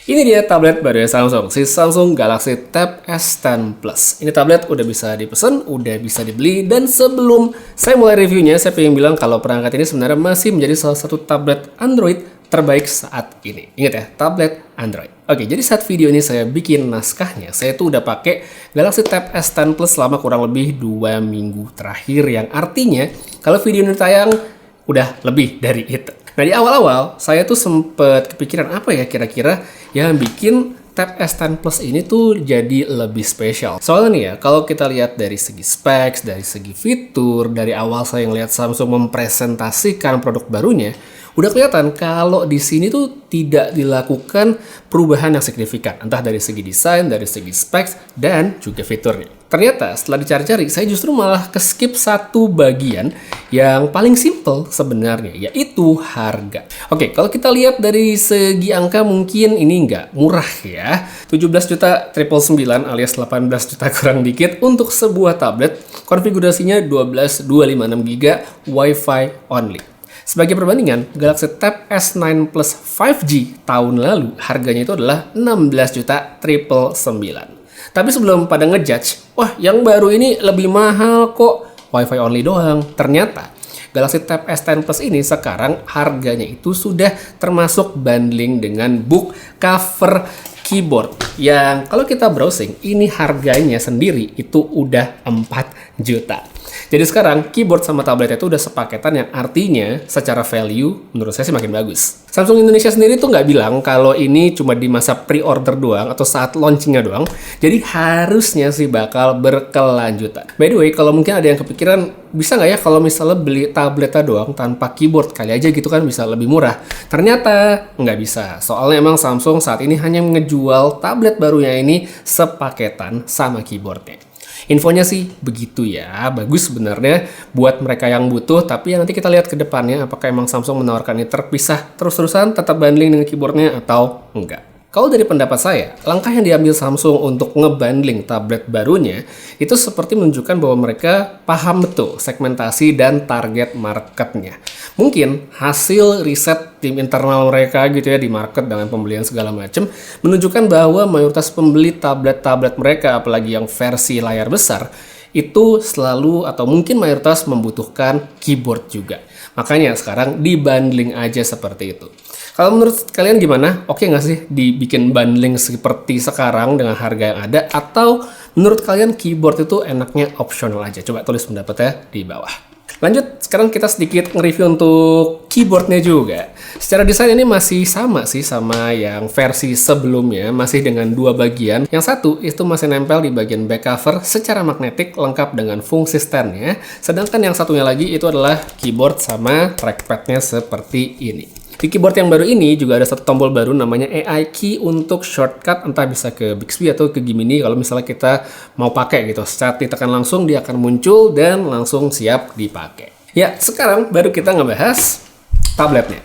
Ini dia tablet baru Samsung, si Samsung Galaxy Tab S10 Plus. Ini tablet udah bisa dipesan, udah bisa dibeli, dan sebelum saya mulai reviewnya, saya pengen bilang kalau perangkat ini sebenarnya masih menjadi salah satu tablet Android terbaik saat ini. Ingat ya, tablet Android. Oke, jadi saat video ini saya bikin naskahnya, saya tuh udah pakai Galaxy Tab S10 Plus selama kurang lebih 2 minggu terakhir, yang artinya kalau video ini tayang, udah lebih dari itu. Nah, di awal-awal, saya tuh sempet kepikiran apa ya kira-kira yang bikin Tab S10 Plus ini tuh jadi lebih spesial. Soalnya nih ya, kalau kita lihat dari segi specs, dari segi fitur, dari awal saya ngeliat Samsung mempresentasikan produk barunya, udah kelihatan kalau di sini tuh tidak dilakukan perubahan yang signifikan, entah dari segi desain, dari segi specs, dan juga fiturnya. Ternyata setelah dicari-cari, saya justru malah ke-skip satu bagian yang paling simple sebenarnya, yaitu harga. Oke, kalau kita lihat dari segi angka mungkin ini nggak murah ya. 17.999.000 alias 18 juta kurang dikit untuk sebuah tablet, konfigurasinya 12.256GB Wi-Fi only. Sebagai perbandingan, Galaxy Tab S9 Plus 5G tahun lalu harganya itu adalah 16.999.000. Tapi sebelum pada ngejudge, wah yang baru ini lebih mahal kok, Wi-Fi only doang. Ternyata Galaxy Tab S10 Plus ini sekarang harganya itu sudah termasuk bundling dengan book cover keyboard, yang kalau kita browsing ini harganya sendiri itu udah 4 juta. Jadi sekarang keyboard sama tablet itu udah sepaketan, yang artinya secara value menurut saya sih makin bagus. Samsung Indonesia sendiri tuh nggak bilang kalau ini cuma di masa pre-order doang atau saat launchingnya doang. Jadi harusnya sih bakal berkelanjutan. By the way, kalau mungkin ada yang kepikiran, bisa nggak ya kalau misalnya beli tabletnya doang tanpa keyboard, kali aja gitu kan bisa lebih murah. Ternyata nggak bisa. Soalnya emang Samsung saat ini hanya ngejual tablet barunya ini sepaketan sama keyboardnya. Infonya sih begitu ya, bagus sebenarnya buat mereka yang butuh, tapi ya nanti kita lihat ke depannya apakah emang Samsung menawarkan ini terpisah terus-terusan, tetap bundling dengan keyboardnya atau enggak. Kalau dari pendapat saya, langkah yang diambil Samsung untuk ngebundling tablet barunya itu seperti menunjukkan bahwa mereka paham betul segmentasi dan target marketnya. Mungkin hasil riset tim internal mereka gitu ya di market dengan pembelian segala macam menunjukkan bahwa mayoritas pembeli tablet-tablet mereka, apalagi yang versi layar besar, itu selalu atau mungkin mayoritas membutuhkan keyboard juga. Makanya sekarang dibundling aja seperti itu. Kalau menurut kalian gimana? Oke nggak sih dibikin bundling seperti sekarang dengan harga yang ada? Atau menurut kalian keyboard itu enaknya optional aja? Coba tulis pendapatnya di bawah. Lanjut, sekarang kita sedikit nge-review untuk keyboardnya juga. Secara desain ini masih sama sih sama yang versi sebelumnya, masih dengan dua bagian. Yang satu itu masih nempel di bagian back cover secara magnetik lengkap dengan fungsi stand-nya. Sedangkan yang satunya lagi itu adalah keyboard sama trackpad-nya seperti ini. Di keyboard yang baru ini juga ada satu tombol baru namanya AI Key untuk shortcut, entah bisa ke Bixby atau ke Gemini kalau misalnya kita mau pakai gitu. Saat ditekan langsung dia akan muncul dan langsung siap dipakai. Ya, sekarang baru kita ngebahas tabletnya.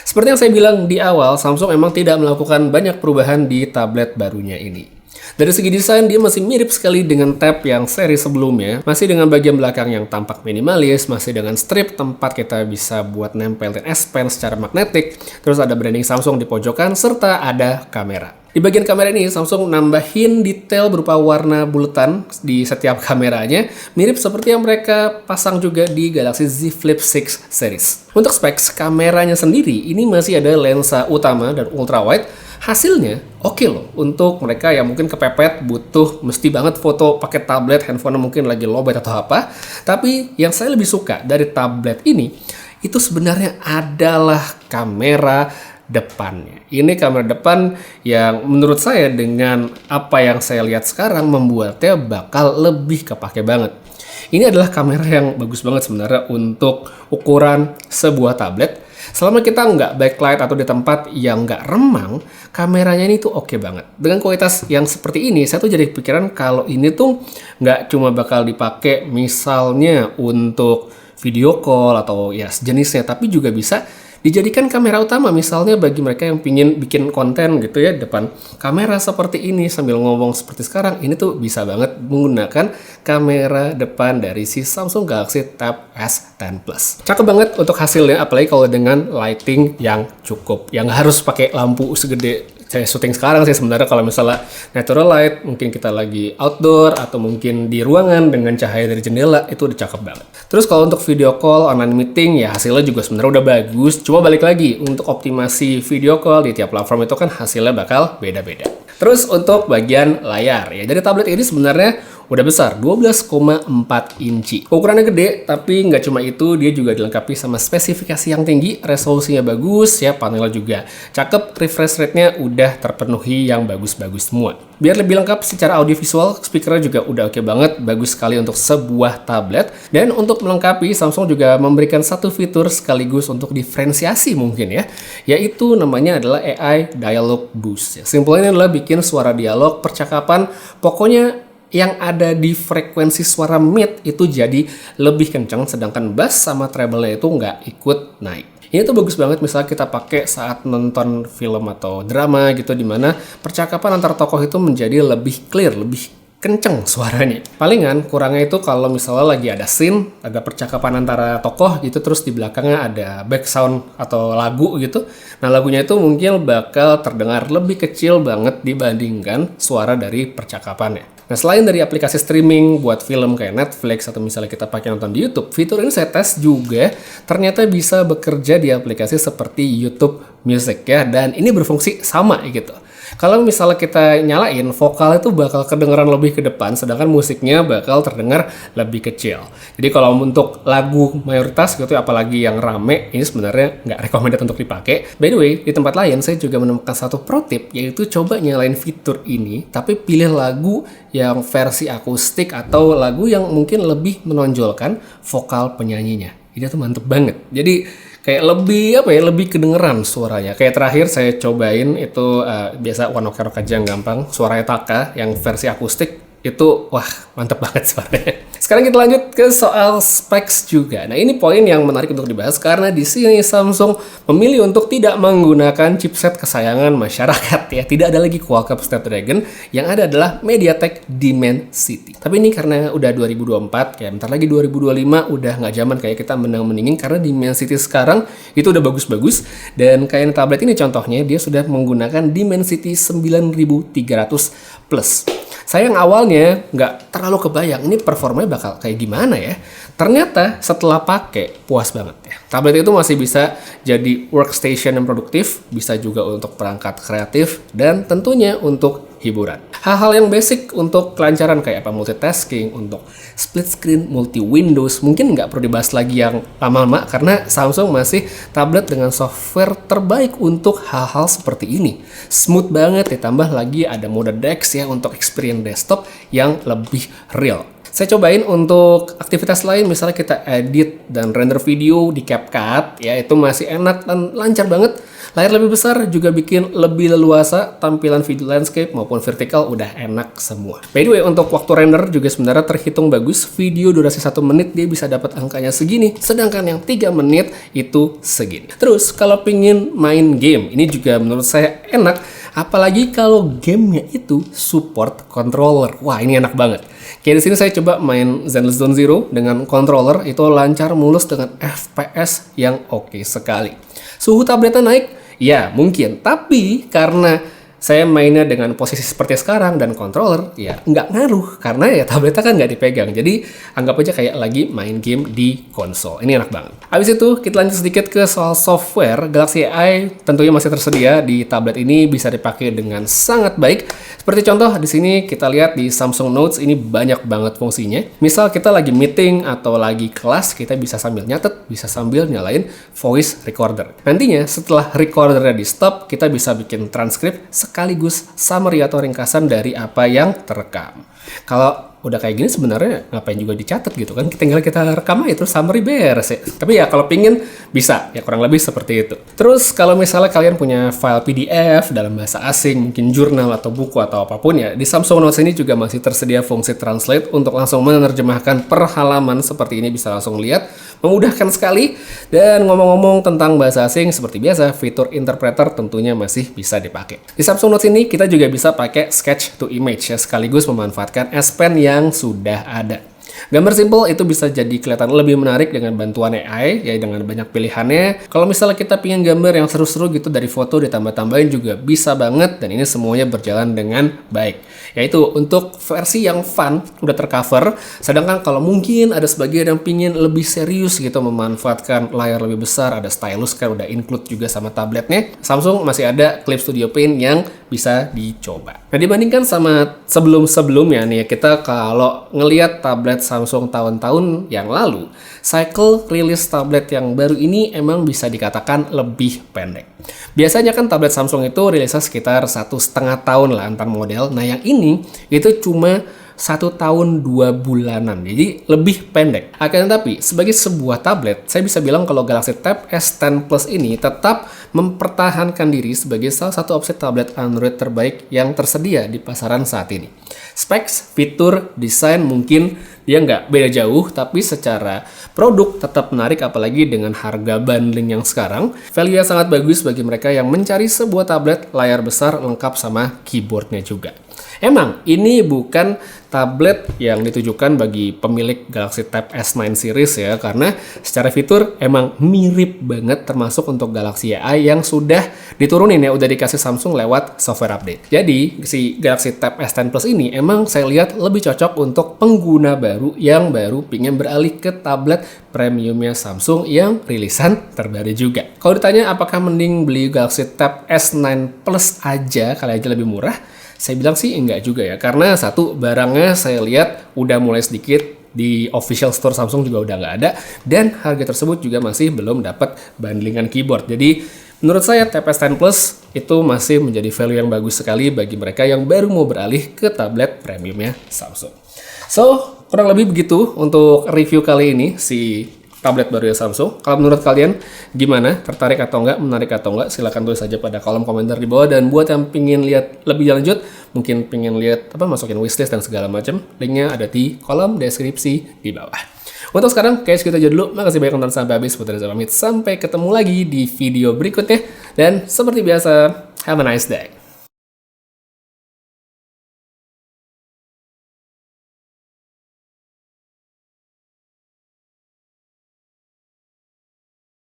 Seperti yang saya bilang di awal, Samsung emang tidak melakukan banyak perubahan di tablet barunya ini. Dari segi desain, dia masih mirip sekali dengan Tab yang seri sebelumnya. Masih dengan bagian belakang yang tampak minimalis, masih dengan strip tempat kita bisa buat nempelin S Pen secara magnetik. Terus ada branding Samsung di pojokan, serta ada kamera. Di bagian kamera ini, Samsung nambahin detail berupa warna buletan di setiap kameranya, mirip seperti yang mereka pasang juga di Galaxy Z Flip 6 series. Untuk specs kameranya sendiri, ini masih ada lensa utama dan ultra wide. Hasilnya oke loh untuk mereka yang mungkin kepepet butuh mesti banget foto pakai tablet, handphone mungkin lagi lowbat atau apa. Tapi yang saya lebih suka dari tablet ini itu sebenarnya adalah kamera depannya. Ini kamera depan yang menurut saya dengan apa yang saya lihat sekarang membuatnya bakal lebih kepake banget. Ini adalah kamera yang bagus banget sebenarnya untuk ukuran sebuah tablet. Selama kita nggak backlight atau di tempat yang nggak remang, kameranya ini tuh oke banget. Dengan kualitas yang seperti ini, saya tuh jadi pikiran kalau ini tuh nggak cuma bakal dipakai misalnya untuk video call atau ya sejenisnya, tapi juga bisa dijadikan kamera utama misalnya bagi mereka yang pingin bikin konten gitu ya depan kamera seperti ini sambil ngomong seperti sekarang. Ini tuh bisa banget menggunakan kamera depan dari si Samsung Galaxy Tab S10 Plus. Cakep banget untuk hasilnya, apalagi kalau dengan lighting yang cukup, yang harus pakai lampu segede saya syuting sekarang sih sebenarnya kalau misalnya natural light, mungkin kita lagi outdoor atau mungkin di ruangan dengan cahaya dari jendela, itu udah cakep banget. Terus kalau untuk video call, online meeting, ya hasilnya juga sebenarnya udah bagus. Cuma balik lagi, untuk optimasi video call di tiap platform itu kan hasilnya bakal beda-beda. Terus untuk bagian layar, ya dari tablet ini sebenarnya udah besar, 12,4 inci. Ukurannya gede, tapi nggak cuma itu, dia juga dilengkapi sama spesifikasi yang tinggi, resolusinya bagus, ya panelnya juga cakep, refresh rate-nya udah terpenuhi yang bagus-bagus semua. Biar lebih lengkap secara audiovisual, speakernya juga udah oke banget, bagus sekali untuk sebuah tablet. Dan untuk melengkapi, Samsung juga memberikan satu fitur sekaligus untuk diferensiasi mungkin ya, yaitu namanya adalah AI Dialog Boost. Ya, simpelnya adalah bikin suara dialog, percakapan, pokoknya yang ada di frekuensi suara mid itu jadi lebih kencang, sedangkan bass sama treble-nya itu nggak ikut naik. Ini tuh bagus banget misalnya kita pakai saat nonton film atau drama gitu, dimana percakapan antar tokoh itu menjadi lebih clear, lebih kenceng suaranya. Palingan kurangnya itu kalau misalnya lagi ada scene, ada percakapan antara tokoh gitu, terus di belakangnya ada background atau lagu gitu. Nah lagunya itu mungkin bakal terdengar lebih kecil banget dibandingkan suara dari percakapannya. Nah selain dari aplikasi streaming buat film kayak Netflix atau misalnya kita pakai nonton di YouTube, fitur ini saya tes juga ternyata bisa bekerja di aplikasi seperti YouTube Music ya, dan ini berfungsi sama gitu. Kalau misalnya kita nyalain, vokal itu bakal kedengeran lebih ke depan, sedangkan musiknya bakal terdengar lebih kecil. Jadi kalau untuk lagu mayoritas gitu, apalagi yang rame, ini sebenarnya nggak recommended untuk dipakai. By the way, di tempat lain saya juga menemukan satu pro tip, yaitu coba nyalain fitur ini, tapi pilih lagu yang versi akustik atau lagu yang mungkin lebih menonjolkan vokal penyanyinya. Ini tuh mantep banget. Jadi kayak lebih kedengeran suaranya. Kayak terakhir saya cobain itu biasa One Ok Rock aja yang gampang, suaranya Taka yang versi akustik itu wah mantep banget suaranya. Sekarang kita lanjut ke soal specs juga. Nah ini poin yang menarik untuk dibahas karena di sini Samsung memilih untuk tidak menggunakan chipset kesayangan masyarakat ya. Tidak ada lagi Qualcomm Snapdragon, yang ada adalah MediaTek Dimensity. Tapi ini karena udah 2024, kayak bentar lagi 2025 udah nggak zaman kayak kita menang-meningin, karena Dimensity sekarang itu udah bagus-bagus. Dan kayak tablet ini contohnya dia sudah menggunakan Dimensity 9300 Plus. Saya yang awalnya nggak terlalu kebayang ini performanya bakal kayak gimana ya. Ternyata setelah pakai puas banget ya. Tablet itu masih bisa jadi workstation yang produktif, bisa juga untuk perangkat kreatif, dan tentunya untuk hiburan. Hal-hal yang basic untuk kelancaran kayak apa multitasking, untuk split screen, multi windows, mungkin nggak perlu dibahas lagi yang lama-lama karena Samsung masih tablet dengan software terbaik untuk hal-hal seperti ini. Smooth banget, ditambah lagi ada mode DeX ya untuk experience desktop yang lebih real. Saya cobain untuk aktivitas lain, misalnya kita edit dan render video di CapCut, ya itu masih enak dan lancar banget. Layar lebih besar juga bikin lebih leluasa, tampilan video landscape maupun vertikal udah enak semua. By the way, untuk waktu render juga sebenarnya terhitung bagus. Video durasi 1 menit dia bisa dapat angkanya segini, sedangkan yang 3 menit itu segini. Terus kalau pingin main game, ini juga menurut saya enak, apalagi kalau gamenya itu support controller. Wah ini enak banget. Kayak di sini saya coba main Zenless Zone Zero dengan controller, itu lancar mulus dengan FPS yang oke sekali. Suhu tabletnya naik? Ya mungkin, tapi karena saya mainnya dengan posisi seperti sekarang dan controller, ya nggak ngaruh karena ya tabletnya kan nggak dipegang. Jadi anggap aja kayak lagi main game di konsol. Ini enak banget. Habis itu kita lanjut sedikit ke soal software. Galaxy AI tentunya masih tersedia di tablet ini, bisa dipakai dengan sangat baik. Seperti contoh di sini kita lihat di Samsung Notes ini banyak banget fungsinya. Misal kita lagi meeting atau lagi kelas, kita bisa sambil nyatet, bisa sambil nyalain voice recorder. Nantinya setelah recordernya di stop, kita bisa bikin transkrip sekaligus summary atau ringkasan dari apa yang terekam. Kalau udah kayak gini sebenarnya ngapain juga dicatat gitu kan, tinggal kita rekam aja terus summary beres ya. Tapi ya kalau pingin bisa ya, kurang lebih seperti itu. Terus kalau misalnya kalian punya file PDF dalam bahasa asing, mungkin jurnal atau buku atau apapun ya, di Samsung Notes ini juga masih tersedia fungsi translate untuk langsung menerjemahkan per halaman seperti ini, bisa langsung lihat, memudahkan sekali. Dan ngomong-ngomong tentang bahasa asing, seperti biasa fitur interpreter tentunya masih bisa dipakai. Di Samsung Notes ini kita juga bisa pakai sketch to image ya, sekaligus memanfaatkan S Pen yang sudah ada. Gambar simple itu bisa jadi kelihatan lebih menarik dengan bantuan AI, ya dengan banyak pilihannya. Kalau misalnya kita pingin gambar yang seru-seru gitu dari foto ditambah-tambahin juga bisa banget, dan ini semuanya berjalan dengan baik. Yaitu untuk versi yang fun udah tercover, sedangkan kalau mungkin ada sebagian yang pingin lebih serius gitu memanfaatkan layar lebih besar, ada stylus kan udah include juga sama tabletnya. Samsung masih ada Clip Studio Paint yang bisa dicoba. Nah, dibandingkan sama sebelum-sebelumnya nih, kita kalau ngelihat tablet Samsung tahun-tahun yang lalu, cycle rilis tablet yang baru ini emang bisa dikatakan lebih pendek. Biasanya kan tablet Samsung itu rilisnya sekitar 1,5 tahun lah antar model. Nah, yang ini itu cuma 1 tahun 2 bulanan, jadi lebih pendek. Akan tetapi, sebagai sebuah tablet, saya bisa bilang kalau Galaxy Tab S10 Plus ini tetap mempertahankan diri sebagai salah satu opsi tablet Android terbaik yang tersedia di pasaran saat ini. Specs, fitur, desain mungkin dia nggak beda jauh, tapi secara produk tetap menarik, apalagi dengan harga bundling yang sekarang. Value yang sangat bagus bagi mereka yang mencari sebuah tablet layar besar lengkap sama keyboardnya juga. Emang ini bukan tablet yang ditujukan bagi pemilik Galaxy Tab S9 series ya, karena secara fitur emang mirip banget, termasuk untuk Galaxy AI yang sudah diturunin ya, udah dikasih Samsung lewat software update. Jadi si Galaxy Tab S10 Plus ini emang saya lihat lebih cocok untuk pengguna baru yang baru pingin beralih ke tablet premiumnya Samsung yang rilisan terbaru juga. Kalau ditanya apakah mending beli Galaxy Tab S9 Plus aja kali aja lebih murah, saya bilang sih enggak juga ya, karena satu, barangnya saya lihat udah mulai sedikit, di official store Samsung juga udah nggak ada, dan harga tersebut juga masih belum dapat bundlingan keyboard. Jadi menurut saya Tab S10 Plus itu masih menjadi value yang bagus sekali bagi mereka yang baru mau beralih ke tablet premiumnya Samsung. So, kurang lebih begitu untuk review kali ini si tablet baru ya Samsung. Kalau menurut kalian gimana? Tertarik atau enggak? Menarik atau enggak? Silahkan tulis aja pada kolom komentar di bawah. Dan buat yang pingin lihat lebih lanjut, mungkin pingin lihat masukin wishlist dan segala macam, linknya ada di kolom deskripsi di bawah. Untuk sekarang, kayak segitu aja dulu. Makasih banyak nonton sampai habis. Putri Reza pamit. Sampai ketemu lagi di video berikutnya. Dan seperti biasa, have a nice day.